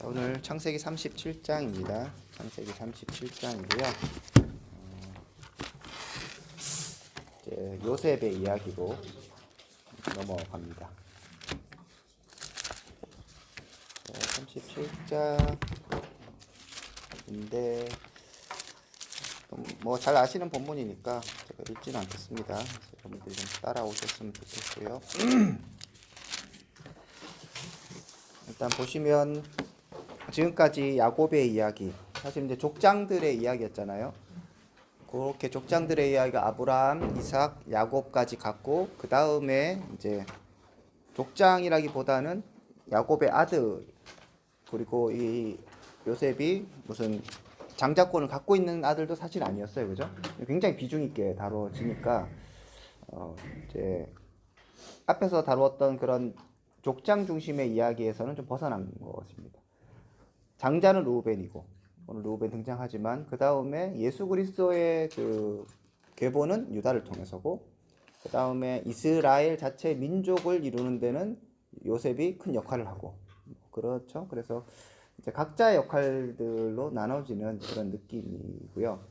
오늘 창세기 37장입니다. 창세기 37장이고요. 이제 요셉의 이야기로 넘어갑니다. 37장인데 뭐 잘 아시는 본문이니까 제가 읽지는 않겠습니다. 여러분들이 좀 따라오셨으면 좋겠고요. 일단 보시면 지금까지 야곱의 이야기, 사실 이제 족장들의 이야기였잖아요. 그렇게 족장들의 이야기가 아브라함, 이삭, 야곱까지 갔고, 그 다음에 이제 족장이라기보다는 야곱의 아들, 그리고 이 요셉이 무슨 장자권을 갖고 있는 아들도 사실 아니었어요, 그죠? 굉장히 비중 있게 다뤄지니까 이제 앞에서 다루었던 그런 족장 중심의 이야기에서는 좀 벗어난 것입니다. 장자는 르우벤이고, 오늘 르우벤 등장하지만 그 다음에 예수 그리스도의 그 계보는 유다를 통해서고, 그 다음에 이스라엘 자체 민족을 이루는 데는 요셉이 큰 역할을 하고, 그렇죠. 그래서 이제 각자의 역할들로 나눠지는 그런 느낌이고요.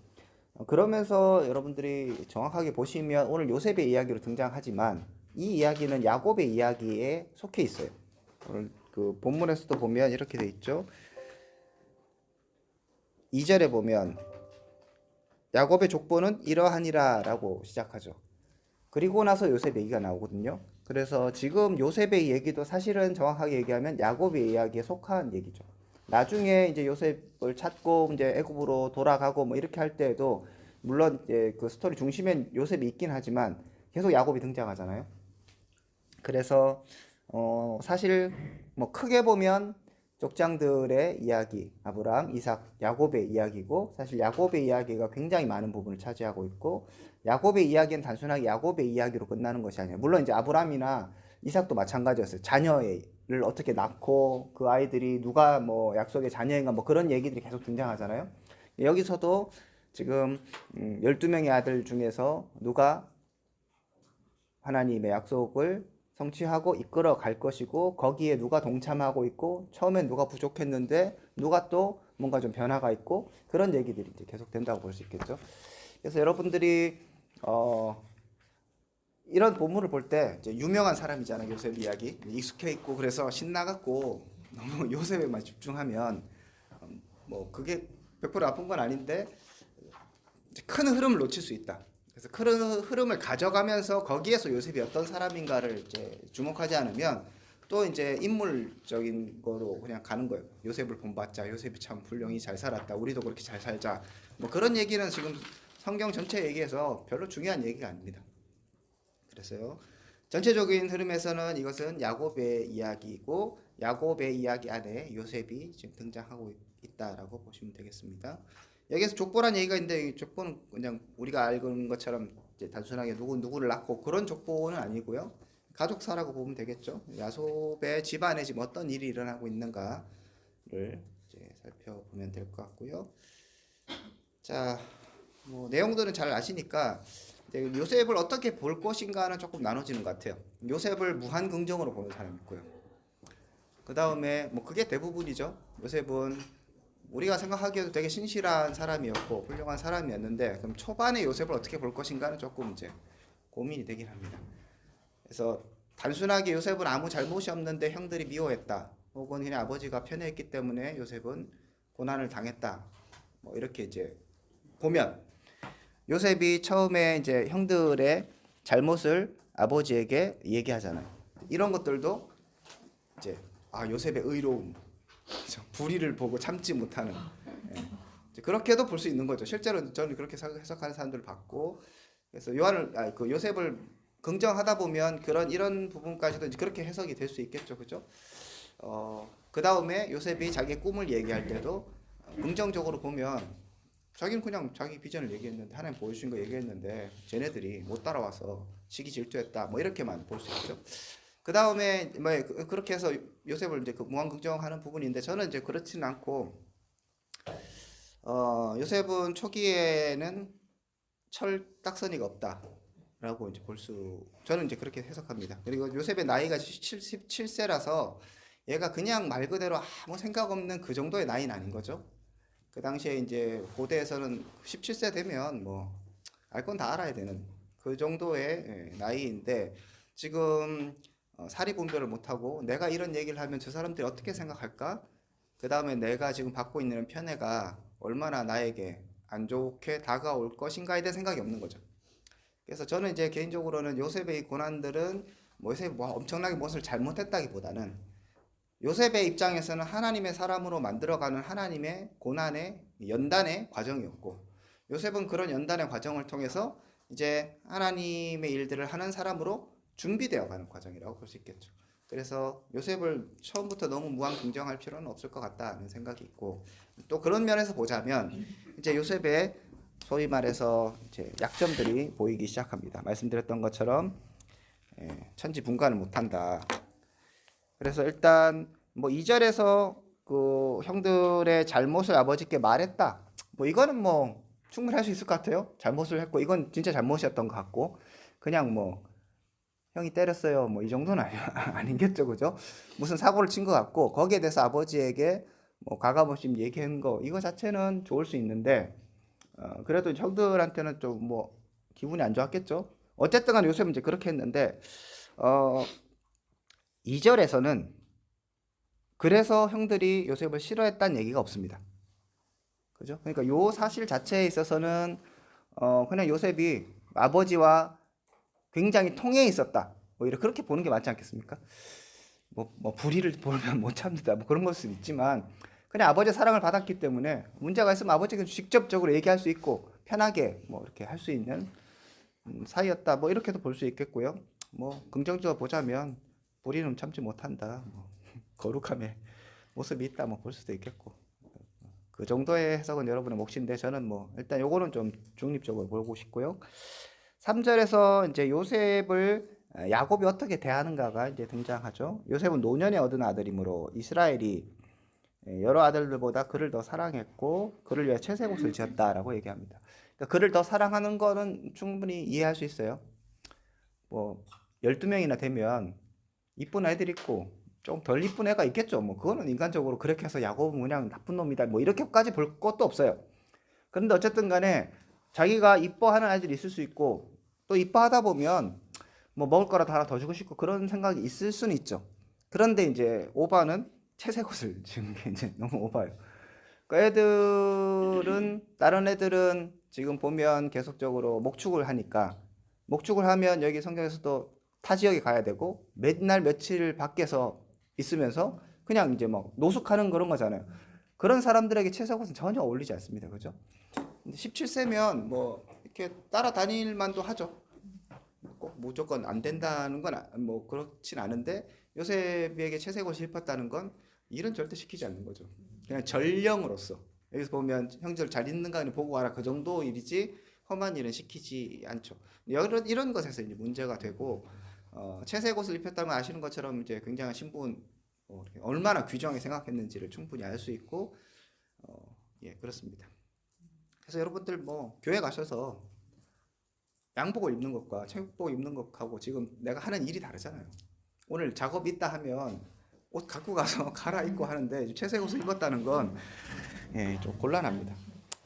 그러면서 여러분들이 정확하게 보시면 오늘 요셉의 이야기로 등장하지만 이 이야기는 야곱의 이야기에 속해 있어요. 오늘 그 본문에서도 보면 이렇게 돼 있죠. 2절에 보면 야곱의 족보는 이러하니라 라고 시작하죠. 그리고 나서 요셉 얘기가 나오거든요. 그래서 지금 요셉의 얘기도 사실은 정확하게 얘기하면 야곱의 이야기에 속한 얘기죠. 나중에 이제 요셉을 찾고 이제 애굽으로 돌아가고 뭐 이렇게 할 때에도 물론 이제 그 스토리 중심엔 요셉이 있긴 하지만 계속 야곱이 등장하잖아요. 그래서 사실 뭐 크게 보면 족장들의 이야기, 아브라함, 이삭, 야곱의 이야기고, 사실 야곱의 이야기가 굉장히 많은 부분을 차지하고 있고, 야곱의 이야기는 단순하게 야곱의 이야기로 끝나는 것이 아니에요. 물론 이제 아브라함이나 이삭도 마찬가지였어요. 자녀를 어떻게 낳고 그 아이들이 누가 뭐 약속의 자녀인가 뭐 그런 얘기들이 계속 등장하잖아요. 여기서도 지금 12명의 아들 중에서 누가 하나님의 약속을 성취하고 이끌어 갈 것이고, 거기에 누가 동참하고 있고, 처음엔 누가 부족했는데 누가 또 뭔가 좀 변화가 있고, 그런 얘기들이 이제 계속 된다고 볼 수 있겠죠. 그래서 여러분들이 이런 본문을 볼 때 유명한 사람이잖아요. 요셉 이야기 익숙해 있고 그래서 신나갖고 너무 요셉에만 집중하면 뭐 그게 100% 나쁜 건 아닌데 큰 흐름을 놓칠 수 있다. 그래서 큰 흐름을 가져가면서 거기에서 요셉이 어떤 사람인가를 이제 주목하지 않으면 또 이제 인물적인 거로 그냥 가는 거예요. 요셉을 본받자. 요셉이 참 훌륭히 잘 살았다. 우리도 그렇게 잘 살자. 뭐 그런 얘기는 지금 성경 전체 얘기에서 별로 중요한 얘기가 아닙니다. 그래서요. 전체적인 흐름에서는 이것은 야곱의 이야기이고, 야곱의 이야기 안에 요셉이 지금 등장하고 있다라고 보시면 되겠습니다. 여기서 족보란 얘기가 있는데 이 족보는 그냥 우리가 알는 것처럼 이제 단순하게 누구를 낳고 그런 족보는 아니고요. 가족사라고 보면 되겠죠. 야곱의 집안에 지금 어떤 일이 일어나고 있는가를 이제 살펴보면 될 것 같고요. 자, 뭐 내용들은 잘 아시니까 요셉을 어떻게 볼 것인가는 조금 나눠지는 것 같아요. 요셉을 무한 긍정으로 보는 사람이 있고요. 그 다음에 뭐 그게 대부분이죠. 요셉은 우리가 생각하기에도 되게 신실한 사람이었고 훌륭한 사람이었는데, 그럼 초반에 요셉을 어떻게 볼 것인가는 조금 이제 고민이 되긴 합니다. 그래서 단순하게 요셉은 아무 잘못이 없는데 형들이 미워했다, 혹은 그냥 아버지가 편애했기 때문에 요셉은 고난을 당했다, 뭐 이렇게 이제 보면 요셉이 처음에 이제 형들의 잘못을 아버지에게 얘기하잖아요. 이런 것들도 이제 요셉의 의로움, 불의를 보고 참지 못하는, 그렇게도 볼 수 있는 거죠. 실제로 저는 그렇게 해석하는 사람들을 봤고, 그래서 그 요셉을 긍정하다 보면 이런 부분까지도 이제 그렇게 해석이 될 수 있겠죠, 그죠? 그 다음에 요셉이 자기의 꿈을 얘기할 때도 긍정적으로 보면 자기는 그냥 자기 비전을 얘기했는데, 하나님 보여주신 거 얘기했는데 쟤네들이 못 따라와서 시기 질투했다, 뭐 이렇게만 볼 수 있죠. 그 다음에 뭐 그렇게 해서 요셉을 이제 그 무한 긍정하는 부분인데, 저는 이제 그렇지는 않고 요셉은 초기에는 철딱서니가 없다라고 이제 저는 이제 그렇게 해석합니다. 그리고 요셉의 나이가 77세라서 얘가 그냥 말 그대로 아무 생각 없는 그 정도의 나이는 아닌 거죠. 그 당시에 이제 고대에서는 17세 되면 뭐 알 건 다 알아야 되는 그 정도의 나이인데 지금 사리 분별을 못하고 내가 이런 얘기를 하면 저 사람들이 어떻게 생각할까? 그 다음에 내가 지금 받고 있는 편애가 얼마나 나에게 안 좋게 다가올 것인가에 대한 생각이 없는 거죠. 그래서 저는 이제 개인적으로는 요셉의 고난들은 뭐 요셉이 뭐 엄청나게 무엇을 잘못했다기보다는 요셉의 입장에서는 하나님의 사람으로 만들어가는 하나님의 고난의 연단의 과정이었고 요셉은 그런 연단의 과정을 통해서 이제 하나님의 일들을 하는 사람으로 준비되어 가는 과정이라고 볼 수 있겠죠. 그래서 요셉을 처음부터 너무 무한 긍정할 필요는 없을 것 같다는 생각이 있고 또 그런 면에서 보자면 이제 요셉의 소위 말해서 이제 약점들이 보이기 시작합니다. 말씀드렸던 것처럼 천지분간을 못한다. 그래서 일단 뭐 2절에서 그 형들의 잘못을 아버지께 말했다. 뭐 이거는 뭐 충분히 할 수 있을 것 같아요. 잘못을 했고 이건 진짜 잘못이었던 것 같고 그냥 뭐 형이 때렸어요. 뭐 이 정도는 아니겠죠, 그죠? 무슨 사고를 친 것 같고 거기에 대해서 아버지에게 뭐 가감없이 얘기한 거 이거 자체는 좋을 수 있는데 그래도 형들한테는 좀 뭐 기분이 안 좋았겠죠. 어쨌든 간 요셉은 이제 그렇게 했는데 2절에서는 그래서 형들이 요셉을 싫어했다는 얘기가 없습니다. 그죠? 그러니까 요 사실 자체에 있어서는 그냥 요셉이 아버지와 굉장히 통해 있었다. 오히려 그렇게 보는 게 맞지 않겠습니까? 뭐 불의를 보면 못 참는다. 뭐 그런 걸 수도 있지만 그냥 아버지의 사랑을 받았기 때문에 문제가 있으면 아버지에게 직접적으로 얘기할 수 있고 편하게 뭐 이렇게 할 수 있는 사이였다. 뭐 이렇게도 볼 수 있겠고요. 뭐 긍정적으로 보자면 불의는 참지 못한다. 뭐 거룩함의 모습이 있다. 뭐 볼 수도 있겠고. 그 정도의 해석은 여러분의 몫인데 저는 뭐 일단 요거는 좀 중립적으로 보고 싶고요. 3절에서 이제 요셉을 야곱이 어떻게 대하는가가 이제 등장하죠. 요셉은 노년에 얻은 아들이므로 이스라엘이 여러 아들들보다 그를 더 사랑했고 그를 위해 채색옷을 지었다라고 얘기합니다. 그러니까 그를 더 사랑하는 거는 충분히 이해할 수 있어요. 뭐 12명이나 되면 이쁜 애들 있고 좀 덜 이쁜 애가 있겠죠. 뭐 그거는 인간적으로 그렇게 해서 야곱은 그냥 나쁜 놈이다. 뭐 이렇게까지 볼 것도 없어요. 그런데 어쨌든 간에 자기가 이뻐하는 아이들이 있을 수 있고 또 이뻐하다 보면 뭐 먹을 거라도 하나 더 주고 싶고 그런 생각이 있을 수는 있죠. 그런데 이제 오바는 채색옷을 지은 게 이제 너무 오바예요. 그 애들은 다른 애들은 지금 보면 계속적으로 목축을 하니까 목축을 하면 여기 성경에서도 타 지역에 가야 되고 맨날 며칠 밖에서 있으면서 그냥 이제 막 노숙하는 그런 거잖아요. 그런 사람들에게 채색옷은 전혀 어울리지 않습니다. 그죠? 17세면 뭐 이렇게 따라다닐 만도 하죠. 꼭 무조건 안 된다는 건 뭐 그렇진 않은데 요셉에게 채색옷이 입혔다는 건 일은 절대 시키지 않는 거죠. 그냥 전령으로서 여기서 보면 형제를 잘 있는가 보고 와라 그 정도 일이지 험한 일은 시키지 않죠. 이런 것에서 이제 문제가 되고 채색옷을 입혔다는 걸 아시는 것처럼 이제 굉장한 신분 얼마나 귀중하게 생각했는지를 충분히 알 수 있고 예 그렇습니다. 그래서 여러분들 뭐 교회 가셔서 양복을 입는 것과 체육복 입는 것하고 지금 내가 하는 일이 다르잖아요. 오늘 작업 있다 하면 옷 갖고 가서 갈아입고 하는데 채색 옷을 입었다는 건 예, 좀 곤란합니다.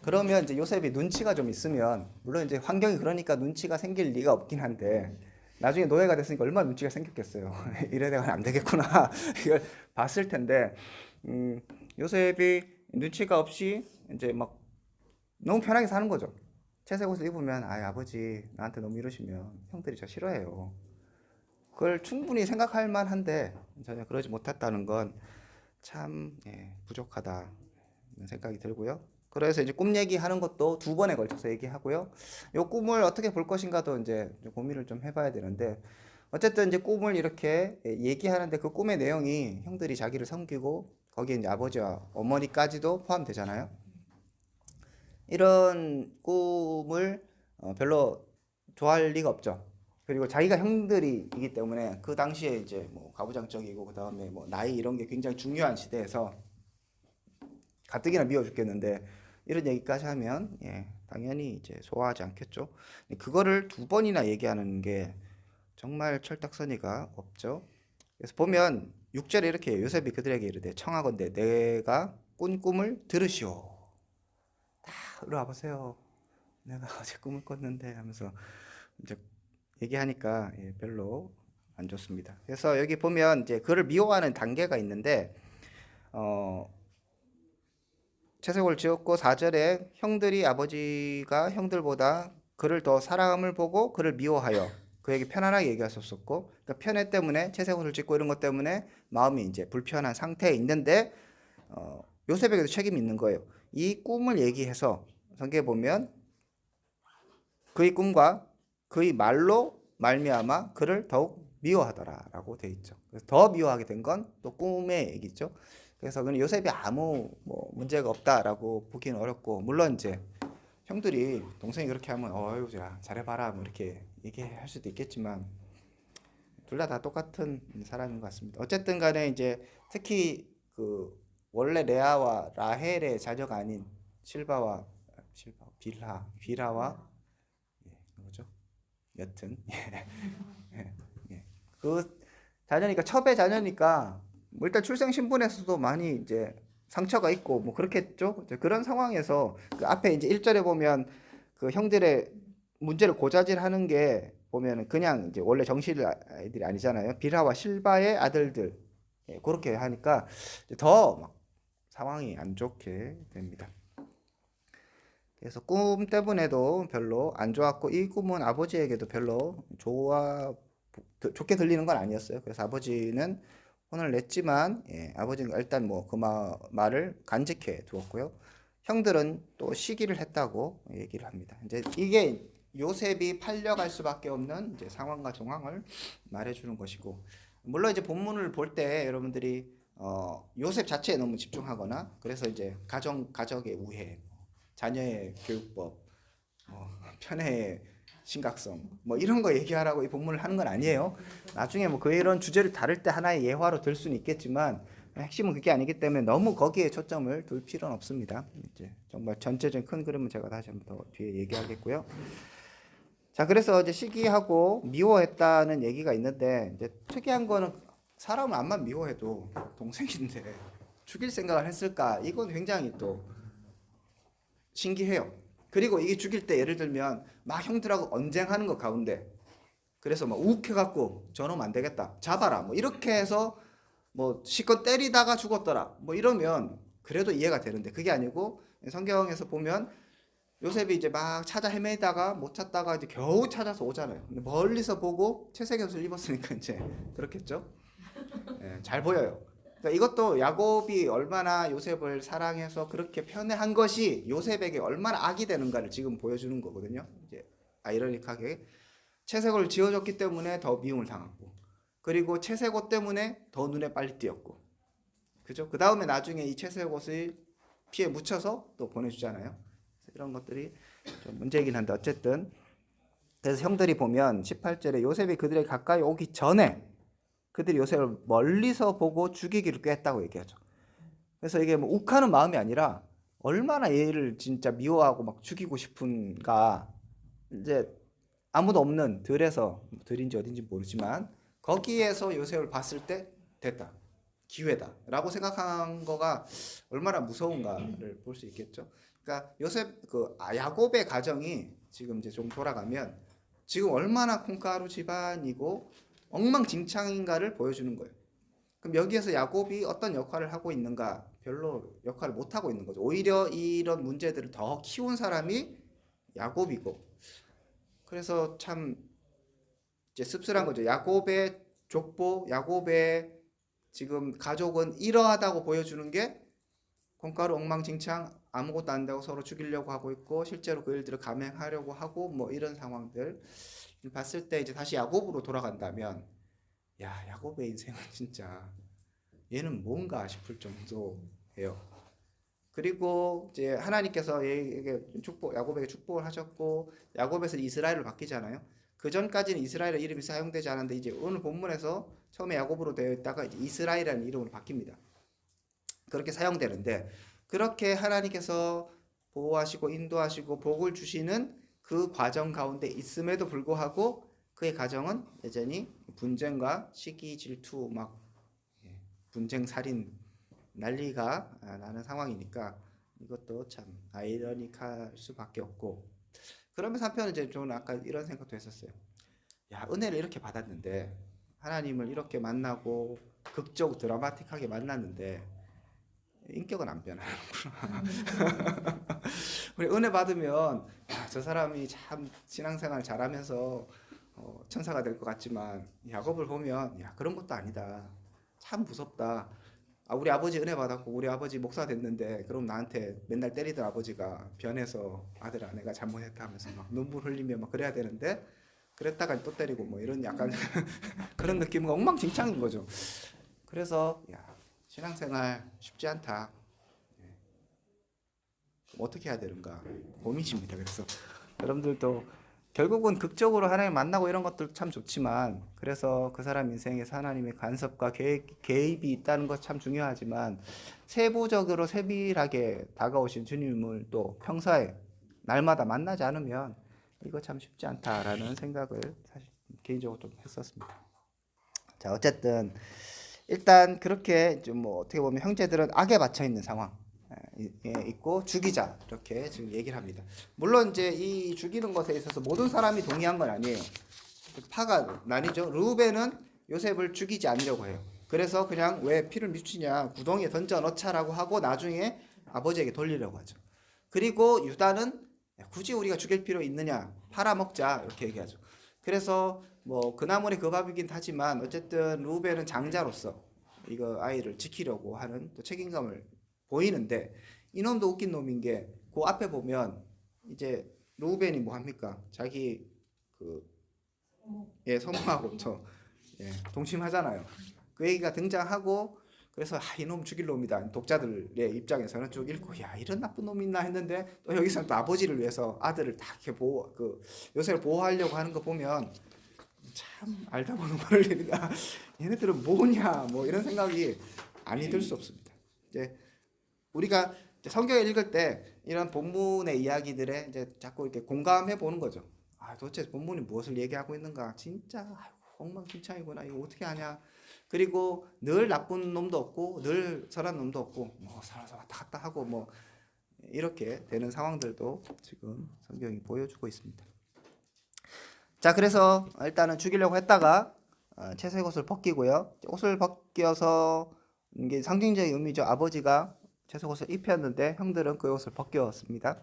그러면 이제 요셉이 눈치가 좀 있으면 물론 이제 환경이 그러니까 눈치가 생길 리가 없긴 한데 나중에 노예가 됐으니까 얼마나 눈치가 생겼겠어요. 이래다가 안 되겠구나 이걸 봤을 텐데 요셉이 눈치가 없이 이제 막 너무 편하게 사는 거죠. 채색 옷을 입으면 아버지 나한테 너무 이러시면 형들이 저 싫어해요. 그걸 충분히 생각할 만한데 전혀 그러지 못했다는 건 참 부족하다 생각이 들고요. 그래서 이제 꿈 얘기하는 것도 2번에 걸쳐서 얘기하고요. 이 꿈을 어떻게 볼 것인가도 이제 고민을 좀 해봐야 되는데 어쨌든 이제 꿈을 이렇게 얘기하는데 그 꿈의 내용이 형들이 자기를 섬기고 거기에 이제 아버지와 어머니까지도 포함되잖아요. 이런 꿈을 별로 좋아할 리가 없죠. 그리고 자기가 형들이기 때문에 그 당시에 이제 뭐 가부장적이고 그 다음에 뭐 나이 이런 게 굉장히 중요한 시대에서 가뜩이나 미워 죽겠는데 이런 얘기까지 하면 당연히 이제 소화하지 않겠죠. 그거를 2번이나 얘기하는 게 정말 철딱서니가 없죠. 그래서 보면 6절에 이렇게 해요. 요셉이 그들에게 이르되 청하건대 내가 꾼 꿈을 들으시오. 다 이리 와보세요. 내가 어제 꿈을 꿨는데 하면서 이제 얘기하니까 별로 안 좋습니다. 그래서 여기 보면 이제 그를 미워하는 단계가 있는데 채색을 지었고 4절에 형들이 아버지가 형들보다 그를 더 사랑함을 보고 그를 미워하여 그에게 편안하게 얘기하셨었고, 그러니까 편애 때문에 채색옷을 짓고 이런 것 때문에 마음이 이제 불편한 상태에 있는데 요셉에게도 책임이 있는 거예요. 이 꿈을 얘기해서 성경에 보면 그의 꿈과 그의 말로 말미암아 그를 더욱 미워하더라라고 돼 있죠. 그래서 더 미워하게 된 건 또 꿈의 얘기죠. 그래서 그는 요셉이 아무 문제가 없다라고 보기는 어렵고, 물론 이제 형들이 동생이 그렇게 하면 어유 야 잘해봐라 뭐 이렇게 얘기할 수도 있겠지만 둘 다 똑같은 사람인 것 같습니다. 어쨌든 간에 이제 특히 그 원래 레아와 라헬의 자녀가 아닌 빌하와 누구죠? 여튼 그 자녀니까 첩의 자녀니까 뭐 일단 출생 신분에서도 많이 이제 상처가 있고 뭐 그렇겠죠. 이제 그런 상황에서 그 앞에 이제 1절에 보면 그 형들의 문제를 고자질하는 게 보면은 그냥 이제 원래 정실 아이들이 아니잖아요. 빌하와 실바의 아들들 그렇게 하니까 더 막 상황이 안 좋게 됩니다. 그래서 꿈 때문에도 별로 안 좋았고 이 꿈은 아버지에게도 별로 좋게 들리는 건 아니었어요. 그래서 아버지는 혼을 냈지만 아버지는 일단 뭐 그 말을 간직해 두었고요. 형들은 또 시기를 했다고 얘기를 합니다. 이제 이게 요셉이 팔려갈 수밖에 없는 이제 상황과 정황을 말해주는 것이고, 물론 이제 본문을 볼 때 여러분들이 요셉 자체에 너무 집중하거나 그래서 이제 가족의 우애, 자녀의 교육법, 편애의 심각성 뭐 이런 거 얘기하라고 이 본문을 하는 건 아니에요. 나중에 뭐 그런 주제를 다룰 때 하나의 예화로 들 수는 있겠지만 핵심은 그게 아니기 때문에 너무 거기에 초점을 둘 필요는 없습니다. 이제 정말 전체적인 큰 그림은 제가 다시 한번 더 뒤에 얘기하겠고요. 자, 그래서 이제 시기하고 미워했다는 얘기가 있는데 이제 특이한 거는 사람을 암만 미워해도 동생인데 죽일 생각을 했을까? 이건 굉장히 또 신기해요. 그리고 이게 죽일 때 예를 들면 막 형들하고 언쟁하는 것 가운데 그래서 막 욱해갖고 저놈 안 되겠다 잡아라 뭐 이렇게 해서 뭐 실컷 때리다가 죽었더라 뭐 이러면 그래도 이해가 되는데 그게 아니고 성경에서 보면 요셉이 이제 막 찾아 헤매다가 못 찾다가 이제 겨우 찾아서 오잖아요. 근데 멀리서 보고 채색옷을 입었으니까 이제 그렇겠죠. 잘 보여요. 그러니까 이것도 야곱이 얼마나 요셉을 사랑해서 그렇게 편애한 것이 요셉에게 얼마나 악이 되는가를 지금 보여주는 거거든요. 이제 아이러니하게 채색옷을 지어줬기 때문에 더 미움을 당했고, 그리고 채색옷 때문에 더 눈에 빨리 띄었고, 그죠? 그 다음에 나중에 이 채색옷을 피에 묻혀서 또 보내주잖아요. 이런 것들이 좀 문제이긴 한데 어쨌든 그래서 형들이 보면 18절에 요셉이 그들에게 가까이 오기 전에 그들이 요셉을 멀리서 보고 죽이기를 꾀했다고 얘기하죠. 그래서 이게 뭐 욱하는 마음이 아니라 얼마나 얘를 진짜 미워하고 막 죽이고 싶은가. 이제 아무도 없는 들에서, 들인지 어딘지 모르지만 거기에서 요셉을 봤을 때 됐다, 기회다 라고 생각한 거가 얼마나 무서운가를 볼 수 있겠죠. 그러니까 요셉 야곱의 가정이 지금 이제 좀 돌아가면 지금 얼마나 콩가루 집안이고 엉망진창인가를 보여주는 거예요. 그럼 여기에서 야곱이 어떤 역할을 하고 있는가? 별로 역할을 못 하고 있는 거죠. 오히려 이런 문제들을 더 키운 사람이 야곱이고, 그래서 참 이제 씁쓸한 거죠. 야곱의 족보, 야곱의 지금 가족은 이러하다고 보여주는 게 콩가루 엉망진창 아무것도 안 되고 서로 죽이려고 하고 있고 실제로 그 일들을 감행하려고 하고 뭐 이런 상황들 봤을 때 이제 다시 야곱으로 돌아간다면 야곱의 인생은 진짜 얘는 뭔가 싶을 정도예요. 그리고 이제 하나님께서 야곱에게 축복을 하셨고 야곱에서 이스라엘로 바뀌잖아요. 그 전까지는 이스라엘의 이름이 사용되지 않았는데 이제 오늘 본문에서 처음에 야곱으로 되어 있다가 이제 이스라엘이라는 이름으로 바뀝니다. 그렇게 사용되는데 그렇게 하나님께서 보호하시고 인도하시고 복을 주시는 그 과정 가운데 있음에도 불구하고 그의 가정은 여전히 분쟁과 시기 질투 막 분쟁 살인 난리가 나는 상황이니까 이것도 참 아이러니할 수밖에 없고, 그러면서 한편은 이제 저는 아까 이런 생각도 했었어요. 야, 은혜를 이렇게 받았는데, 하나님을 이렇게 만나고 극적 드라마틱하게 만났는데 인격은 안 변하는구나. 우리 은혜 받으면 야, 저 사람이 참 신앙생활 잘하면서 천사가 될 것 같지만 야곱을 보면 야, 그런 것도 아니다. 참 무섭다. 아, 우리 아버지 은혜 받았고 우리 아버지 목사 됐는데 그럼 나한테 맨날 때리던 아버지가 변해서 아들아 내가 잘못했다 하면서 막 눈물 흘리며 막 그래야 되는데 그랬다가 또 때리고 뭐 이런 약간 그런 느낌은 엉망진창인 거죠. 그래서 야, 신앙생활 쉽지 않다. 어떻게 해야 되는가 고민입니다. 그래서 여러분들도 결국은 극적으로 하나님 만나고 이런 것들 참 좋지만, 그래서 그 사람 인생에서 하나님의 간섭과 개입이 있다는 것 참 중요하지만, 세부적으로 세밀하게 다가오신 주님을 또 평소에 날마다 만나지 않으면 이거 참 쉽지 않다라는 생각을 사실 개인적으로 좀 했었습니다. 자, 어쨌든 일단 그렇게 좀 뭐 어떻게 보면 형제들은 악에 맞춰 있는 상황 있고 죽이자 이렇게 지금 얘기를 합니다. 물론 이제 이 죽이는 것에 있어서 모든 사람이 동의한 건 아니에요. 파가 나뉘죠. 르우벤은 요셉을 죽이지 않으려고 해요. 그래서 그냥 왜 피를 미치냐 구덩이에 던져 넣자라고 하고 나중에 아버지에게 돌리려고 하죠. 그리고 유다는 굳이 우리가 죽일 필요 있느냐 팔아먹자 이렇게 얘기하죠. 그래서 뭐 그나물이 그 밥이긴 하지만 어쨌든 르우벤은 장자로서 이거 아이를 지키려고 하는 또 책임감을 보이는데, 이놈도 웃긴 놈인 게 그 앞에 보면 이제 르우벤이 뭐 합니까? 자기 그 소모하고 저 동침하잖아요. 그 얘기가 등장하고, 그래서 이놈 죽일 놈이다. 독자들의 입장에서는 쭉 읽고 야 이런 나쁜 놈이 있나 했는데, 또 여기서는 또 아버지를 위해서 아들을 다 이렇게 요셉을 보호하려고 하는 거 보면 참 알다 보는 걸 얘기다. 얘네들은 뭐냐 뭐 이런 생각이 아니 들 수 없습니다. 이제 우리가 성경을 읽을 때 이런 본문의 이야기들에 이제 자꾸 이렇게 공감해 보는 거죠. 아, 도대체 본문이 무엇을 얘기하고 있는가? 진짜 아이고, 엉망진창이구나. 이거 어떻게 하냐? 그리고 늘 나쁜 놈도 없고 늘 선한 놈도 없고 뭐 살아서 왔다 갔다 하고 뭐 이렇게 되는 상황들도 지금 성경이 보여주고 있습니다. 자, 그래서 일단은 죽이려고 했다가 채색 옷을 벗기고요. 옷을 벗겨서 이게 상징적인 의미죠. 아버지가 채색 옷을 입혔는데 형들은 그 옷을 벗겼습니다.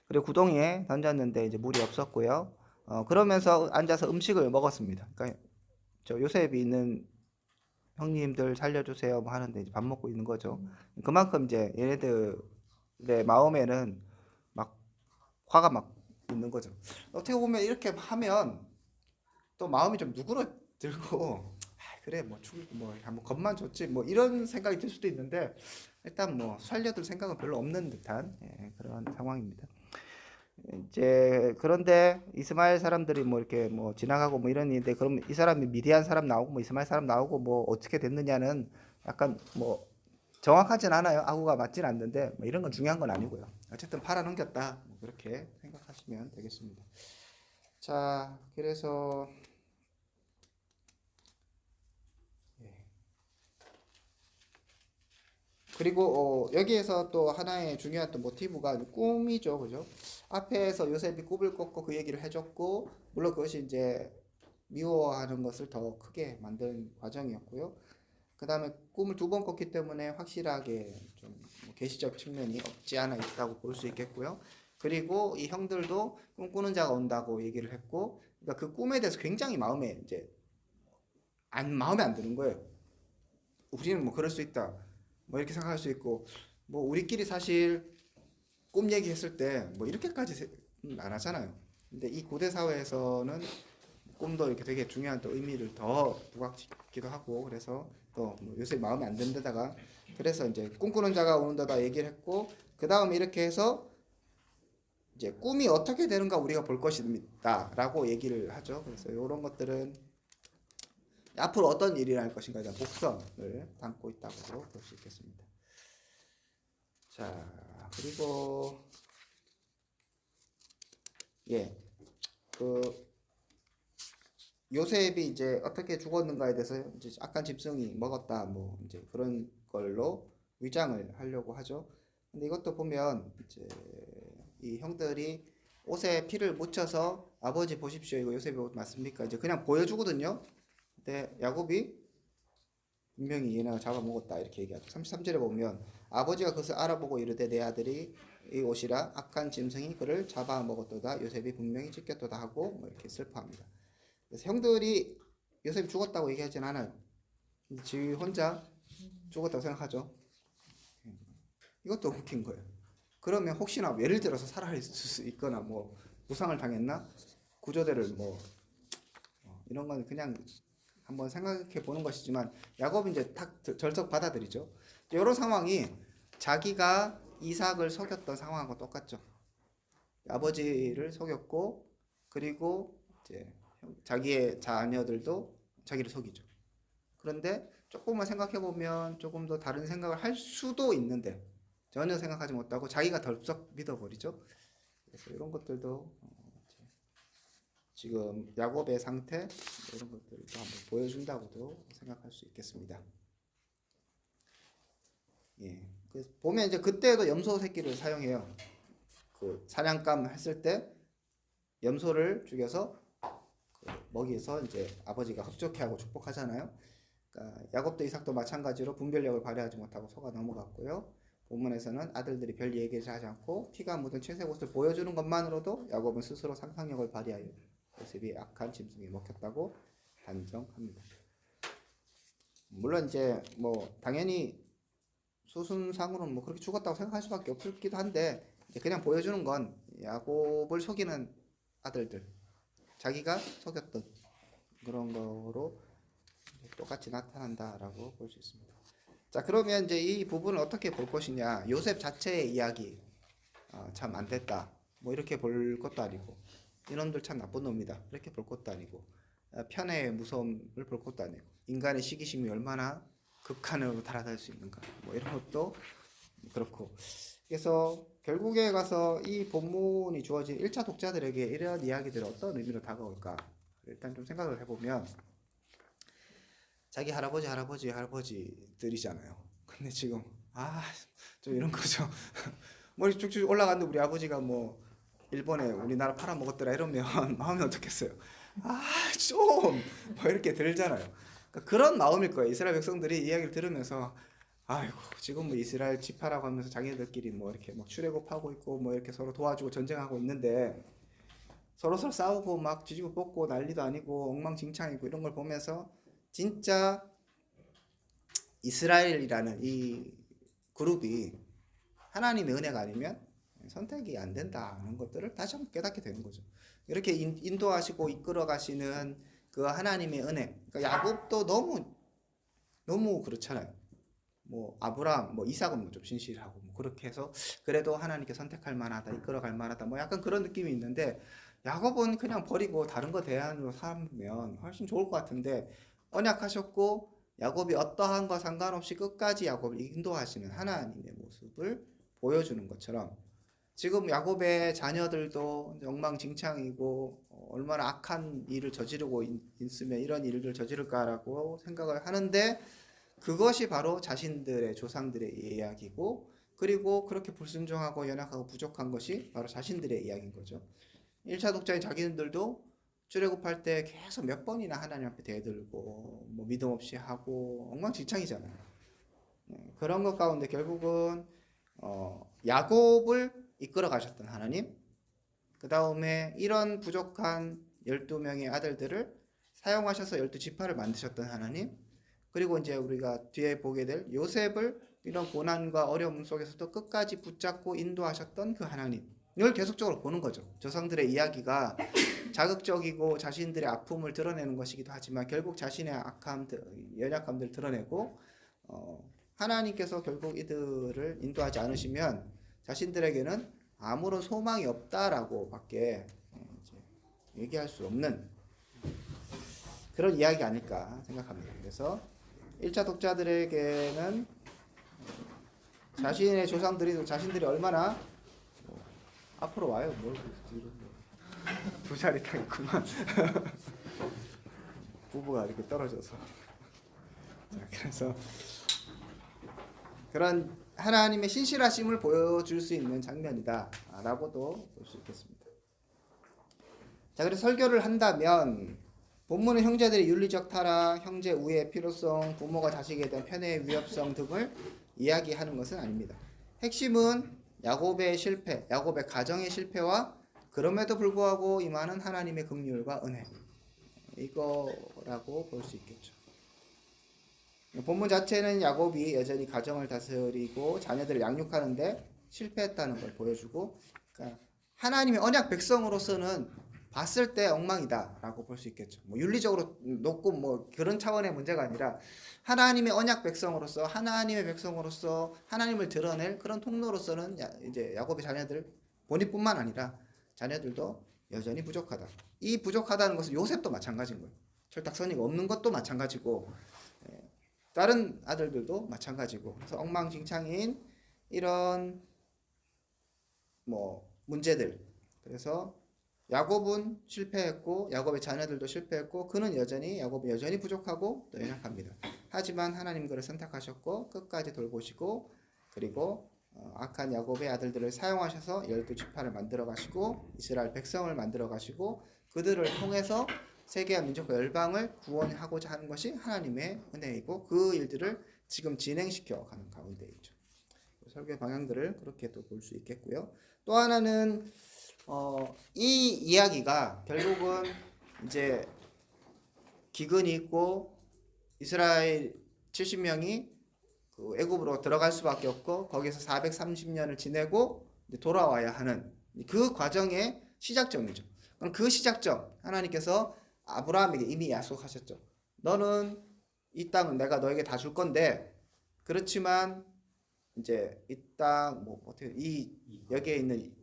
그리고 구덩이에 던졌는데 이제 물이 없었고요. 그러면서 앉아서 음식을 먹었습니다. 그러니까 저 요셉이 있는 형님들 살려주세요 뭐 하는데 이제 밥 먹고 있는 거죠. 그만큼 이제 얘네들의 마음에는 막 화가 막 있는 거죠. 어떻게 보면 이렇게 하면 또 마음이 좀 누그러들고 그래 뭐 죽이고 뭐 한번 겁만 줬지 뭐 이런 생각이 들 수도 있는데, 일단 뭐 살려둘 생각은 별로 없는 듯한 그런 상황입니다. 이제 그런데 이스마엘 사람들이 뭐 이렇게 뭐 지나가고 뭐 이런 일인데, 그럼 이 사람이 미디안 사람 나오고 뭐 이스마엘 사람 나오고 뭐 어떻게 됐느냐는 약간 뭐 정확하진 않아요. 아구가 맞진 않는데 뭐 이런 건 중요한 건 아니고요. 어쨌든 팔아넘겼다 뭐 그렇게 생각하시면 되겠습니다. 자, 그래서 그리고 여기에서 또 하나의 중요한 또 모티브가 꿈이죠, 그죠? 앞에서 요셉이 꿈을 꿨고 그 얘기를 해줬고, 물론 그것이 이제 미워하는 것을 더 크게 만든 과정이었고요. 그 다음에 꿈을 두 번 꿨기 때문에 확실하게 좀 계시적 측면이 없지 않아 있다고 볼 수 있겠고요. 그리고 이 형들도 꿈꾸는 자가 온다고 얘기를 했고, 그러니까 그 꿈에 대해서 굉장히 마음에 안 드는 거예요. 우리는 뭐 그럴 수 있다. 뭐 이렇게 생각할 수 있고, 뭐 우리끼리 사실 꿈 얘기했을 때 뭐 이렇게까지 안 하잖아요. 근데 이 고대 사회에서는 꿈도 이렇게 되게 중요한 또 의미를 더 부각시키기도 하고, 그래서 또뭐 요새 마음에 안 드는 데다가 그래서 이제 꿈꾸는 자가 오는 데다 얘기를 했고, 그 다음에 이렇게 해서 이제 꿈이 어떻게 되는가 우리가 볼 것입니다라고 얘기를 하죠. 그래서 이런 것들은 앞으로 어떤 일이 날 것인가에 대한 복선을 담고 있다고 볼 수 있겠습니다. 자, 그리고 그 요셉이 이제 어떻게 죽었는가에 대해서 이제 악한 짐승이 먹었다 뭐 이제 그런 걸로 위장을 하려고 하죠. 근데 이것도 보면 이제 이 형들이 옷에 피를 묻혀서 아버지 보십시오 이거 요셉의 옷 맞습니까? 이제 그냥 보여주거든요. 근데 야곱이 분명히 얘네가 잡아먹었다 이렇게 얘기하죠. 33절에 보면 아버지가 그것을 알아보고 이르되 내 아들이 이 옷이라 악한 짐승이 그를 잡아먹었도다 요셉이 분명히 찢겼도다 하고 뭐 이렇게 슬퍼합니다. 그래서 형들이 요셉이 죽었다고 얘기하진 않아요. 근데 지 혼자 죽었다고 생각하죠. 이것도 웃긴 거예요. 그러면 혹시나 예를 들어서 살아있을 수 있거나 뭐 부상을 당했나 구조대를 뭐 이런 건 그냥 한번 생각해 보는 것이지만 야곱이 이제 딱 절석 받아들이죠. 이런 상황이 자기가 이삭을 속였던 상황하고 똑같죠. 아버지를 속였고 그리고 이제 자기의 자녀들도 자기를 속이죠. 그런데 조금만 생각해 보면 조금 더 다른 생각을 할 수도 있는데 전혀 생각하지 못하고 자기가 덜썩 믿어버리죠. 그래서 이런 것들도 지금 야곱의 상태 이런 것들도 한번 보여준다고도 생각할 수 있겠습니다. 예, 그래서 보면 이제 그때도 염소 새끼를 사용해요. 그 사냥감 했을 때 염소를 죽여서 그 먹이에서 이제 아버지가 흡족해 하고 축복하잖아요. 그러니까 야곱도 이삭도 마찬가지로 분별력을 발휘하지 못하고 속아 넘어갔고요. 본문에서는 아들들이 별 얘기를 하지 않고 피가 묻은 채색 옷을 보여주는 것만으로도 야곱은 스스로 상상력을 발휘하여 요셉이 악한 짐승에 먹혔다고 단정합니다. 물론 이제 뭐 당연히 수순상으로는 뭐 그렇게 죽었다고 생각할 수밖에 없기도 한데 그냥 보여주는 건 야곱을 속이는 아들들 자기가 속였던 그런 거로 똑같이 나타난다라고 볼 수 있습니다. 자 그러면 이제 이 부분을 어떻게 볼 것이냐 요셉 자체의 이야기 참 안 됐다 뭐 이렇게 볼 것도 아니고 이놈들 참 나쁜 놈이다 이렇게 볼 것도 아니고 편애의 무서움을 볼 것도 아니고 인간의 시기심이 얼마나 극한으로 달아날 수 있는가 뭐 이런 것도 그렇고 그래서 결국에 가서 이 본문이 주어진 1차 독자들에게 이런 이야기들이 어떤 의미로 다가올까 일단 좀 생각을 해보면 자기 할아버지들이잖아요. 근데 지금 좀 이런 거죠. 머리 쭉쭉 올라갔는데 우리 아버지가 뭐 일본에 우리나라 팔아먹었더라 이러면 마음이 어떻겠어요? 좀 뭐 이렇게 들잖아요. 그러니까 그런 마음일 거예요. 이스라엘 백성들이 이야기를 들으면서 아이고 지금 뭐 이스라엘 지파라고 하면서 자기들끼리 뭐 이렇게 막 출애굽하고 있고 뭐 이렇게 서로 도와주고 전쟁하고 있는데 서로 싸우고 막 뒤지고 뽑고 난리도 아니고 엉망진창이고 이런 걸 보면서 진짜 이스라엘이라는 이 그룹이 하나님의 은혜가 아니면 선택이 안 된다는 것들을 다시 한번 깨닫게 되는 거죠. 이렇게 인도하시고 이끌어 가시는 그 하나님의 은혜. 그러니까 야곱도 너무 그렇잖아요. 뭐 아브라함, 뭐 이삭은 뭐 좀 신실하고 뭐 그렇게 해서 그래도 하나님께 선택할 만하다, 이끌어 갈 만하다, 뭐 약간 그런 느낌이 있는데 야곱은 그냥 버리고 다른 거 대안으로 삼으면 훨씬 좋을 것 같은데 언약하셨고 야곱이 어떠한 거 상관없이 끝까지 야곱을 인도하시는 하나님의 모습을 보여주는 것처럼 지금 야곱의 자녀들도 엉망진창이고 얼마나 악한 일을 저지르고 있으면 이런 일을 저지를까라고 생각을 하는데 그것이 바로 자신들의 조상들의 이야기고 그리고 그렇게 불순종하고 연약하고 부족한 것이 바로 자신들의 이야기인 거죠. 1차 독자인 자기들도 출애굽할 때 계속 몇 번이나 하나님 앞에 대들고 뭐 믿음 없이 하고 엉망진창이잖아요. 그런 것 가운데 결국은 야곱을 이끌어 가셨던 하나님 그 다음에 이런 부족한 12명의 아들들을 사용하셔서 12지파를 만드셨던 하나님 그리고 이제 우리가 뒤에 보게 될 요셉을 이런 고난과 어려움 속에서도 끝까지 붙잡고 인도하셨던 그 하나님을 계속적으로 보는 거죠. 조상들의 이야기가 자극적이고 자신들의 아픔을 드러내는 것이기도 하지만 결국 자신의 연약함들을 드러내고 하나님께서 결국 이들을 인도하지 않으시면 자신들에게는 아무런 소망이 없다라고 밖에 얘기할 수 없는 그런 이야기 아닐까 생각합니다. 그래서 1차 독자들에게는 자신의 조상들이 자신들이 얼마나 앞으로 와요. 뭘 뒤로 두 자리 타겠구만. 부부가 이렇게 떨어져서. 자, 그래서 그런 하나님의 신실하심을 보여줄 수 있는 장면이다라고도 볼 수 있겠습니다. 자, 그래서 설교를 한다면 본문은 형제들의 윤리적 타락, 형제 우애의 필요성, 부모가 자식에 대한 편애의 위협성 등을 이야기하는 것은 아닙니다. 핵심은 야곱의 실패, 야곱의 가정의 실패와 그럼에도 불구하고 임하는 하나님의 긍휼과 은혜, 이거라고 볼 수 있겠죠. 본문 자체는 야곱이 여전히 가정을 다스리고 자녀들을 양육하는데 실패했다는 걸 보여주고, 그러니까 하나님의 언약 백성으로서는 봤을 때 엉망이다라고 볼 수 있겠죠. 뭐 윤리적으로 높고 뭐 그런 차원의 문제가 아니라 하나님의 언약 백성으로서, 하나님의 백성으로서 하나님을 드러낼 그런 통로로서는 이제 야곱의 자녀들 본인뿐만 아니라 자녀들도 여전히 부족하다. 이 부족하다는 것은 요셉도 마찬가지인 거예요. 철딱서니가 없는 것도 마찬가지고, 다른 아들들도 마찬가지고. 그래서 엉망진창인 이런 뭐 문제들. 그래서 야곱은 실패했고 야곱의 자녀들도 실패했고 야곱은 여전히 부족하고 또 연약합니다. 하지만 하나님 그를 선택하셨고 끝까지 돌보시고, 그리고 악한 야곱의 아들들을 사용하셔서 12지파를 만들어 가시고 이스라엘 백성을 만들어 가시고 그들을 통해서 세계와 민족과 열방을 구원하고자 하는 것이 하나님의 은혜이고, 그 일들을 지금 진행시켜 가는 가운데 있죠. 설교의 방향들을 그렇게 또 볼 수 있겠고요. 또 하나는 이 이야기가 결국은 이제 기근이 있고 이스라엘 70명이 그 애굽으로 들어갈 수밖에 없고 거기서 430년을 지내고 돌아와야 하는 그 과정의 시작점이죠. 그럼 그 시작점, 하나님께서 아브라함에게 이미 약속하셨죠. 너는 이 땅은 내가 너에게 다 줄 건데, 그렇지만 이제 이 땅 뭐 어떻게 여기에 있는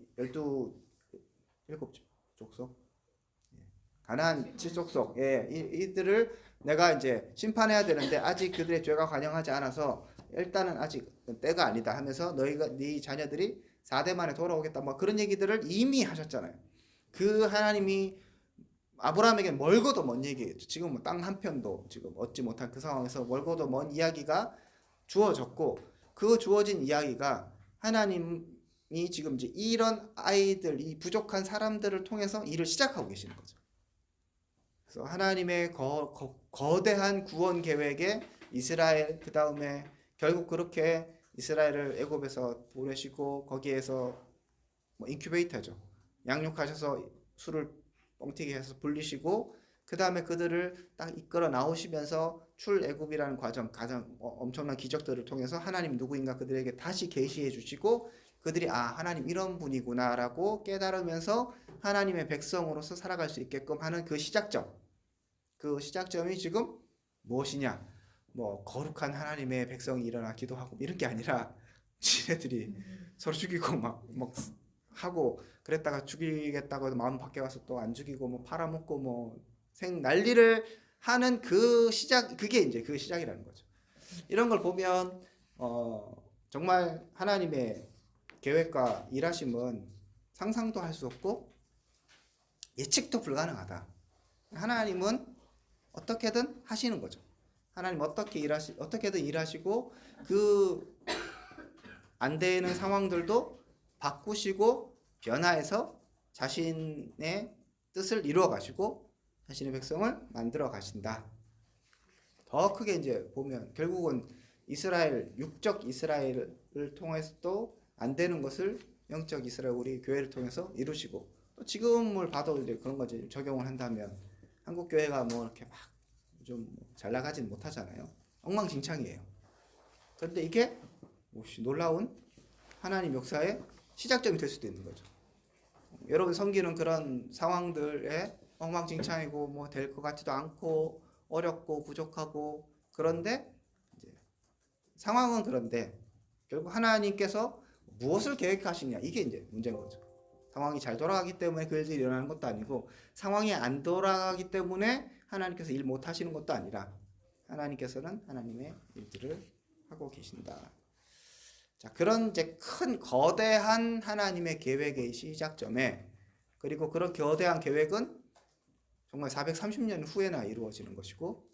7족속, 가나안 7족속, 이들을 내가 이제 심판해야 되는데 아직 그들의 죄가 관영하지 않아서 일단은 아직 때가 아니다 하면서 네 자녀들이 4대 만에 돌아오겠다, 뭐 그런 얘기들을 이미 하셨잖아요. 그 하나님이 아브라함에게 멀고도 먼 얘기겠죠. 지금 뭐 땅 한 편도 지금 얻지 못한 그 상황에서 멀고도 먼 이야기가 주어졌고, 그 주어진 이야기가 하나님이 지금 이제 이런 아이들, 이 부족한 사람들을 통해서 일을 시작하고 계시는 거죠. 그래서 하나님의 거대한 구원 계획에 이스라엘, 그 다음에 결국 그렇게 이스라엘을 애굽에서 보내시고 거기에서 뭐 인큐베이터죠. 양육하셔서 술을 뻥튀기 해서 불리시고 그 다음에 그들을 딱 이끌어 나오시면서 출애굽이라는 과정, 가장 엄청난 기적들을 통해서 하나님 누구인가 그들에게 다시 계시해 주시고, 그들이 하나님 이런 분이구나라고 깨달으면서 하나님의 백성으로서 살아갈 수 있게끔 하는 그 시작점, 그 시작점이 지금 무엇이냐, 뭐 거룩한 하나님의 백성이 일어나 기도하고 이런 게 아니라 지네들이 서로 죽이고 막 하고 그랬다가 죽이겠다고 해도 마음 바뀌어가서 또 안 죽이고 뭐 팔아먹고 뭐 난리를 하는 그 시작, 그게 이제 그 시작이라는 거죠. 이런 걸 보면 정말 하나님의 계획과 일하심은 상상도 할 수 없고 예측도 불가능하다. 하나님은 어떻게든 하시는 거죠. 하나님 어떻게든 일하시고 그 안 되는 상황들도 바꾸시고 변화해서 자신의 뜻을 이루어 가시고 자신의 백성을 만들어 가신다. 더 크게 이제 보면 결국은 이스라엘, 육적 이스라엘을 통해서도 안 되는 것을 영적 이스라엘, 우리 교회를 통해서 이루시고, 또 지금을 봐도 이제 그런 거지 적용을 한다면 한국 교회가 뭐 이렇게 막 좀 잘 나가진 못하잖아요. 엉망진창이에요. 그런데 이게 놀라운 하나님 역사의 시작점이 될 수도 있는 거죠. 여러분 섬기는 그런 상황들에 엉망진창이고 뭐 될 것 같지도 않고 어렵고 부족하고, 그런데 이제 상황은 그런데 결국 하나님께서 무엇을 계획하시냐, 이게 이제 문제인 거죠. 상황이 잘 돌아가기 때문에 그 일들이 일어나는 것도 아니고, 상황이 안 돌아가기 때문에 하나님께서 일 못 하시는 것도 아니라 하나님께서는 하나님의 일들을 하고 계신다. 자, 그런 이제 큰 거대한 하나님의 계획의 시작점에, 그리고 그런 거대한 계획은 정말 430년 후에나 이루어지는 것이고,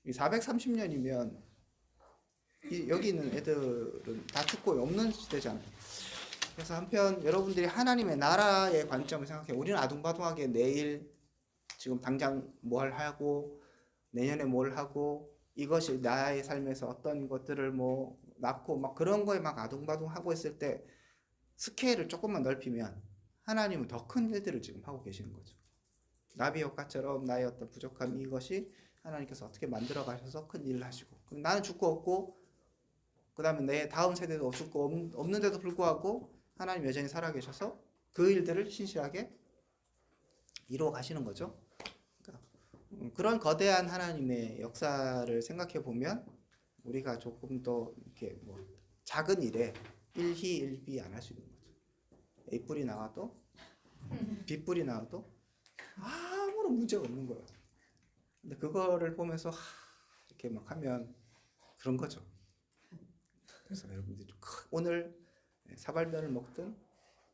이 430년이면 여기 있는 애들은 다 죽고 없는 시대잖아요. 그래서 한편 여러분들이 하나님의 나라의 관점을 생각해. 우리는 아둥바둥하게 내일 지금 당장 뭘 하고 내년에 뭘 하고 이것이 나의 삶에서 어떤 것들을 뭐 낳고 막 그런 거에 막 아둥바둥하고 있을 때 스케일을 조금만 넓히면 하나님은 더 큰 일들을 지금 하고 계시는 거죠. 나비 효과처럼 나의 어떤 부족함 이것이 하나님께서 어떻게 만들어 가셔서 큰 일을 하시고, 그럼 나는 죽고 없고 그 다음에 내 다음 세대도 죽고 없는데도 불구하고 하나님 여전히 살아계셔서 그 일들을 신실하게 이루어 가시는 거죠. 그러니까 그런 거대한 하나님의 역사를 생각해 보면 우리가 조금 더 이렇게 뭐 작은 일에 일희일비 안 할 수 있는 거죠. A뿔이 나와도 B뿔이 나와도 아무런 문제가 없는 거예요. 근데 그거를 보면서 이렇게 막 하면 그런 거죠. 그래서 여러분들이 오늘 사발면을 먹든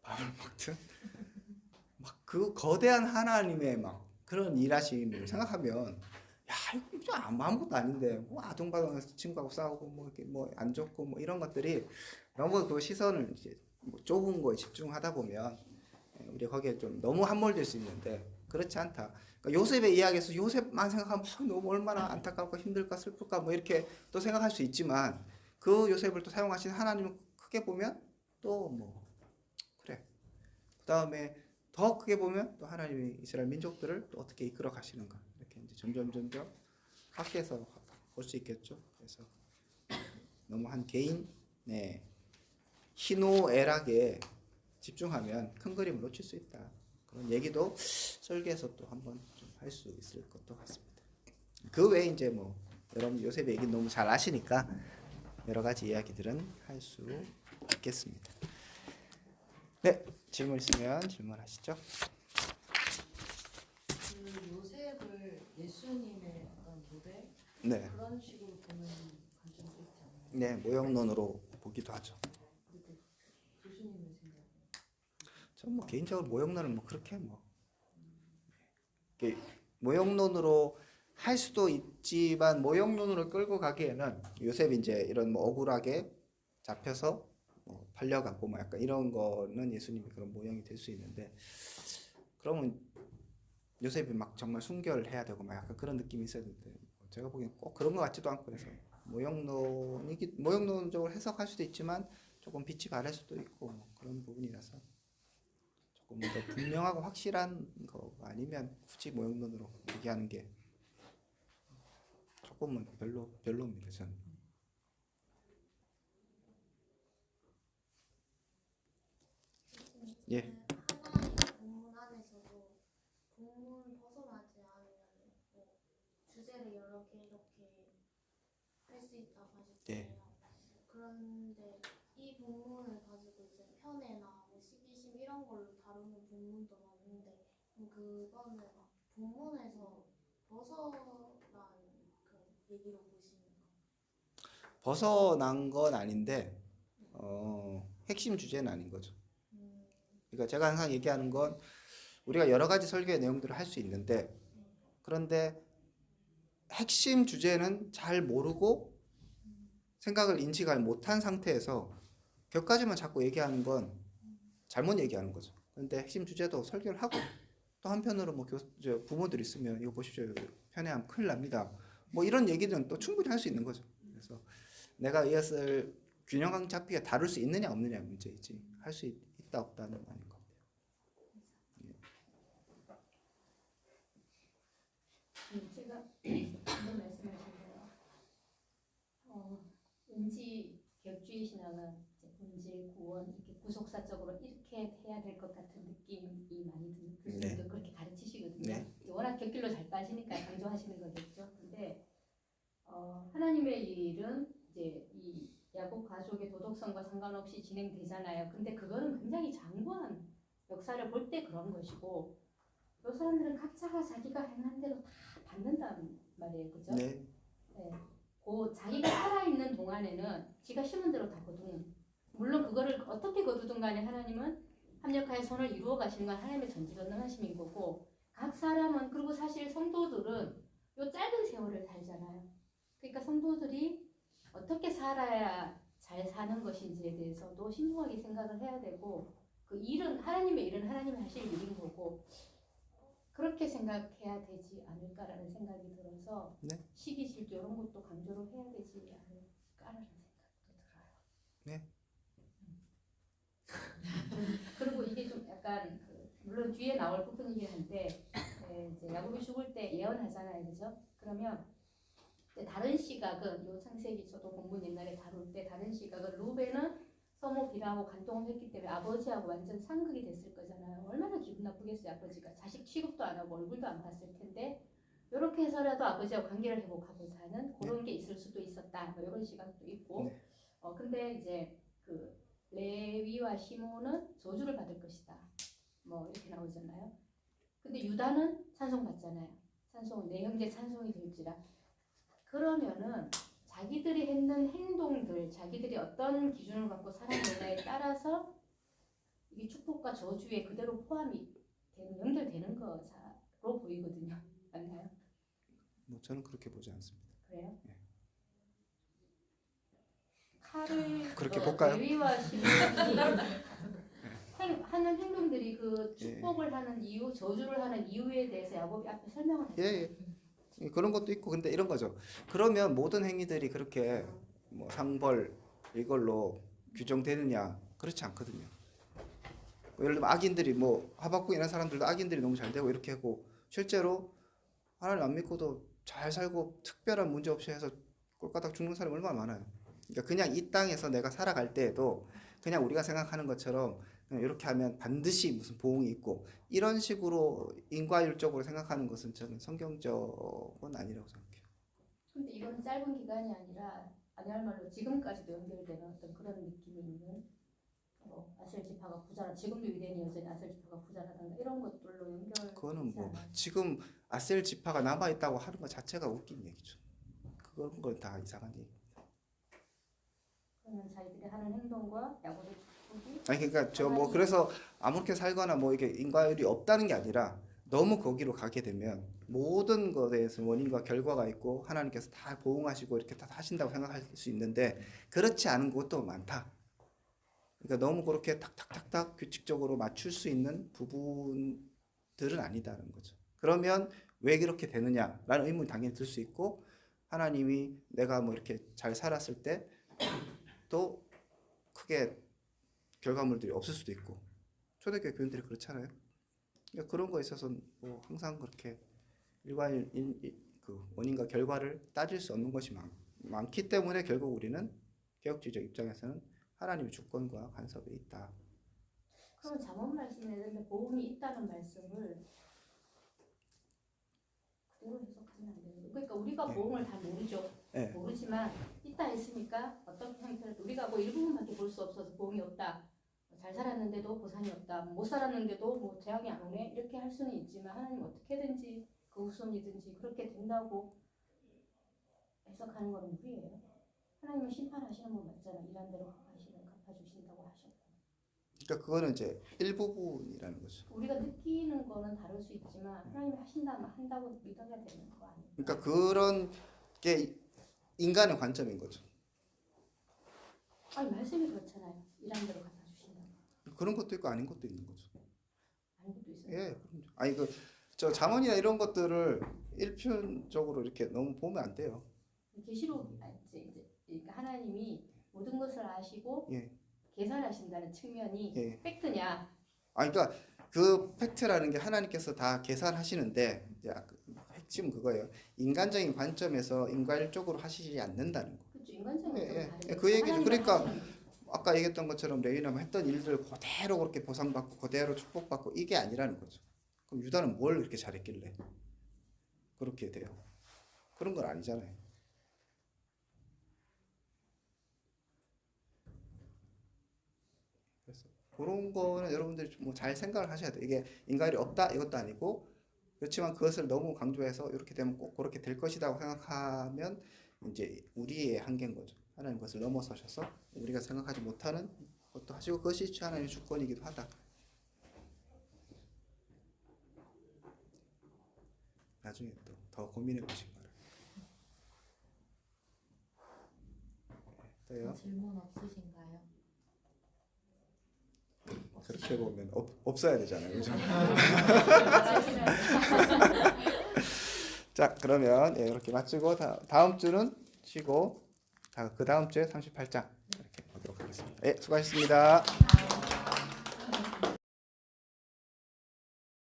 밥을 먹든 막 그 거대한 하나님의 막 그런 일하심을 생각하면 야 이거 아무것도 아닌데 뭐 아둥바둥해서 친구하고 싸우고 뭐 이렇게 뭐 안 좋고 뭐 이런 것들이 너무 그 시선을 이제 뭐 좁은 거에 집중하다 보면 우리 거기에 좀 너무 함몰될 수 있는데 그렇지 않다. 그러니까 요셉의 이야기에서 요셉만 생각하면 너무 얼마나 안타깝고 힘들까 슬플까 뭐 이렇게 또 생각할 수 있지만 그 요셉을 또 사용하신 하나님을 크게 보면 또 뭐 그래. 그 다음에 더 크게 보면 또 하나님이 이스라엘 민족들을 또 어떻게 이끌어 가시는가 이렇게 이제 점점 밖에서 볼 수 있겠죠. 그래서 너무 한 개인의 희노애락에 집중하면 큰 그림을 놓칠 수 있다. 그런 얘기도 설계에서 또 한번 좀 할 수 있을 것도 같습니다. 그 외에 이제 뭐 여러분 요셉의 얘기 너무 잘 아시니까 여러 가지 이야기들은 할 수 있겠습니다. 네, 질문 있으면 질문하시죠. 그 요셉을 예수님의 어떤 모델 네, 그런 식으로 보는 관점도 있잖아요. 네, 모형론으로 보기도 하죠. 그때 교수님의 생각. 전 뭐 개인적으로 모형론을 뭐 그렇게 뭐 이렇게 모형론으로 할 수도 있지만 모형론으로 끌고 가기에는 요셉이 이제 이런 뭐 억울하게 잡혀서 뭐 팔려가고 뭐 약간 이런 거는 예수님의 그런 모형이 될 수 있는데 그러면 요셉이 막 정말 순결을 해야 되고 막 약간 그런 느낌이 있어야 되는데 제가 보기엔 꼭 그런 것 같지도 않고 그래서 모형론적으로 해석할 수도 있지만 조금 빛이 바랄 수도 있고 뭐 그런 부분이라서 조금 더 분명하고 확실한 거 아니면 굳이 모형론으로 얘기하는 게 조금은 별로입니다 저는. 예. 하나의 본문 안에서도 본문 벗어나지 않으면 뭐 주제를 여러 개 이렇게 할 수 있다고 하셨잖아요. 예. 그런데 이 본문을 가지고 이제 편애나 뭐 시기심 이런 걸로 다루는 본문도 많은데 그거는 막 본문에서 벗어난 그런 얘기로 보시는가? 벗어난 건 아닌데 핵심 주제는 아닌 거죠. 그러니까 제가 항상 얘기하는 건 우리가 여러 가지 설교의 내용들을 할 수 있는데 그런데 핵심 주제는 잘 모르고 생각을 인식을 못한 상태에서 격가지만 자꾸 얘기하는 건 잘못 얘기하는 거죠. 그런데 핵심 주제도 설교를 하고 또 한편으로 뭐 부모들 있으면 이거 보십시오. 편애하면 큰일 납니다. 뭐 이런 얘기는 또 충분히 할 수 있는 거죠. 그래서 내가 이것을 균형 잡히게 다룰 수 있느냐 없느냐 문제이지 할 수 있다 없다는 아닌 것 같아요. 제가 어떤 말씀하신데요. 왠지 격주의 신앙은 본질, 구원, 이렇게 구속사적으로 이렇게 해야 될 것 같은 느낌이 많이 드는 교수님도 그렇게 가르치시거든요. 네. 워낙 격길로 잘 빠지니까 강조하시는 거겠죠. 근데 하나님의 일은 이제 이 야곱 가족의 도덕성과 상관없이 진행되잖아요. 근데 그거는 굉장히 장구한 역사를 볼 때 그런 것이고 그 사람들은 각자가 자기가 행한 대로 다 받는단 말이에요. 그죠? 네. 네. 그 자기가 살아있는 동안에는 지가 심은 대로 다 거두는. 물론 그거를 어떻게 거두든 간에 하나님은 합력하여 선을 이루어 가시는 건 하나님의 전지전능하심인 거고 각 사람은 그리고 사실 성도들은 요 짧은 세월을 살잖아요. 그러니까 성도들이 어떻게 살아야 잘 사는 것인지에 대해서도 신중하게 생각을 해야 되고 그 일은 하나님의 일은 하나님이 하실 일인 거고 그렇게 생각해야 되지 않을까라는 생각이 들어서 네. 시기 질투 이런 것도 강조를 해야 되지 않을까라는 생각도 들어요. 네. 그리고 이게 좀 약간 물론 뒤에 나올 부분이긴 한데 이제 야곱이 죽을 때 예언하잖아요, 그죠? 그러면 다른 시각은 요 창세기 저도 본문 옛날에 다룰 때 다른 시각은 루벤은 서모 비라하고 간통을 했기 때문에 아버지하고 완전 상극이 됐을 거잖아요. 얼마나 기분 나쁘겠어요, 아버지가. 자식 취급도 안 하고 얼굴도 안 봤을 텐데 이렇게 해서라도 아버지하고 관계를 회복하고자 하는 그런 게 있을 수도 있었다. 뭐 이런 시각도 있고. 네. 근데 이제 그 레위와 시몬은 저주를 받을 것이다. 뭐 이렇게 나오잖아요. 근데 유다는 찬송받잖아요. 찬송 내 형제 찬송이 될지라. 그러면은 자기들이 했는 행동들, 자기들이 어떤 기준을 갖고 살았느냐에 따라서 이게 축복과 저주에 그대로 포함이 되는 연결되는 거로 보이거든요. 맞나요? 뭐 저는 그렇게 보지 않습니다. 그래요? 네. 칼을 그렇게 볼까요? 레위와 시몬이 하는 행동들이 그 축복을 하는 이유, 저주를 하는 이유에 대해서 야곱이 앞에 설명을 했어요. 예. 그런 것도 있고 근데 이런 거죠. 그러면 모든 행위들이 그렇게 뭐 상벌 이걸로 규정되느냐? 그렇지 않거든요. 예를 들면 악인들이 뭐 하박국 이런 사람들도 악인들이 너무 잘 되고 이렇게 하고 실제로 하나님 안 믿고도 잘 살고 특별한 문제 없이 해서 꼴까닥 죽는 사람이 얼마나 많아요. 그러니까 그냥 이 땅에서 내가 살아갈 때에도 그냥 우리가 생각하는 것처럼 그냥 이렇게 하면 반드시 무슨 보응이 있고 이런 식으로 인과율적으로 생각하는 것은 저는 성경적은 아니라고 생각해요. 근데 이건 짧은 기간이 아니라 아니야말로 지금까지도 연결되는 어떤 그런 느낌이 있는 아셀 지파가 부자라 지금도 유대인이 여전히 아셀 지파가 부자라든가 이런 것들로 연결되지 그거는 뭐 않아요? 지금 아셀 지파가 남아 있다고 하는 것 자체가 웃긴 얘기죠. 그런 건 다 이상한 얘기. 그러면 자기들이 하는 행동과 야곱의 축복이 아니 그러니까 저 뭐 그래서 아무렇게 살거나 뭐 이게 인과율이 없다는 게 아니라 너무 거기로 가게 되면 모든 것에 대해서 원인과 결과가 있고 하나님께서 다 보응하시고 이렇게 다 하신다고 생각할 수 있는데 그렇지 않은 것도 많다. 그러니까 너무 그렇게 탁탁탁탁 규칙적으로 맞출 수 있는 부분들은 아니다는 거죠. 그러면 왜 그렇게 되느냐라는 의문이 당연히 들 수 있고 하나님이 내가 뭐 이렇게 잘 살았을 때 또 크게 결과물들이 없을 수도 있고 초대교회 교인들이 그렇잖아요. 그러니까 그런 거에 있어서 뭐 항상 그렇게 일반인 그 원인과 결과를 따질 수 없는 것이 많기 때문에 결국 우리는 개혁주의적 입장에서는 하나님의 주권과 간섭에 있다. 그럼 잠언 말씀에 보험이 있다는 말씀을 그대로 해석하면 안 되는 거예요. 그러니까 우리가 예. 보험을 다 모르죠. 예. 모르지만 있다 했으니까 어떤 형태로 우리가 뭐 일부분밖에 볼 수 없어서 보험이 없다. 잘 살았는데도 보상이 없다. 못 살았는데도 뭐 재앙이 안 오네. 이렇게 할 수는 있지만 하나님 어떻게든지 그 후손이든지 그렇게 된다고 해석하는 건 무리예요. 하나님은 심판하시는 분 맞잖아. 일한 대로 갚아주신다고 하셨고. 그러니까 그거는 이제 일부분이라는 거죠. 우리가 느끼는 거는 다를 수 있지만 하나님이 하신다면 한다고 믿어야 되는 거 아니에요? 그러니까 그런 게 인간의 관점인 거죠. 아니 말씀이 그렇잖아요. 일한 대로 갚아주신다고. 그런 것도 있고 아닌 것도 있는 거죠. 아닌 것도 있어요. 예, 그럼요. 아니 저 잠언이나 이런 것들을 일편적으로 이렇게 너무 보면 안 돼요. 계시록 이제 그러니까 하나님이 모든 것을 아시고 예. 계산하신다는 측면이 예. 팩트냐? 아니 그러니까 그 팩트라는 게 하나님께서 다 계산하시는데 이제 핵심은 그거예요. 인간적인 관점에서 인과일적으로 하시지 않는다는 거. 그렇죠. 인간적인 예, 것도 예. 다르죠. 그 얘기죠. 하나님은 그러니까 하시는 거죠. 아까 얘기했던 것처럼 레위나 했던 일들 그대로 그렇게 보상받고 그대로 축복받고 이게 아니라는 거죠. 그럼 유다는 뭘 그렇게 잘했길래 그렇게 돼요? 그런 건 아니잖아요. 그래서 그런 거는 여러분들이 뭐 잘 생각을 하셔야 돼요. 이게 인간이 없다 이것도 아니고 그렇지만 그것을 너무 강조해서 이렇게 되면 꼭 그렇게 될 것이라고 생각하면 이제 우리의 한계인 거죠. 하나님 그것을 넘어서셔서 우리가 생각하지 못하는 것도 하시고 그것이 하나님의 주권이기도 하다. 나중에 또 더 고민해 보시기 바랍니다. 또요. 질문 없으신가요? 그렇게 보면 없어야 되잖아요. 그죠? 자, 그러면 이렇게 마치고 다음 주는 쉬고 그 다음 주에 38장 이렇게 보도록 하겠습니다. 수고하셨습니다.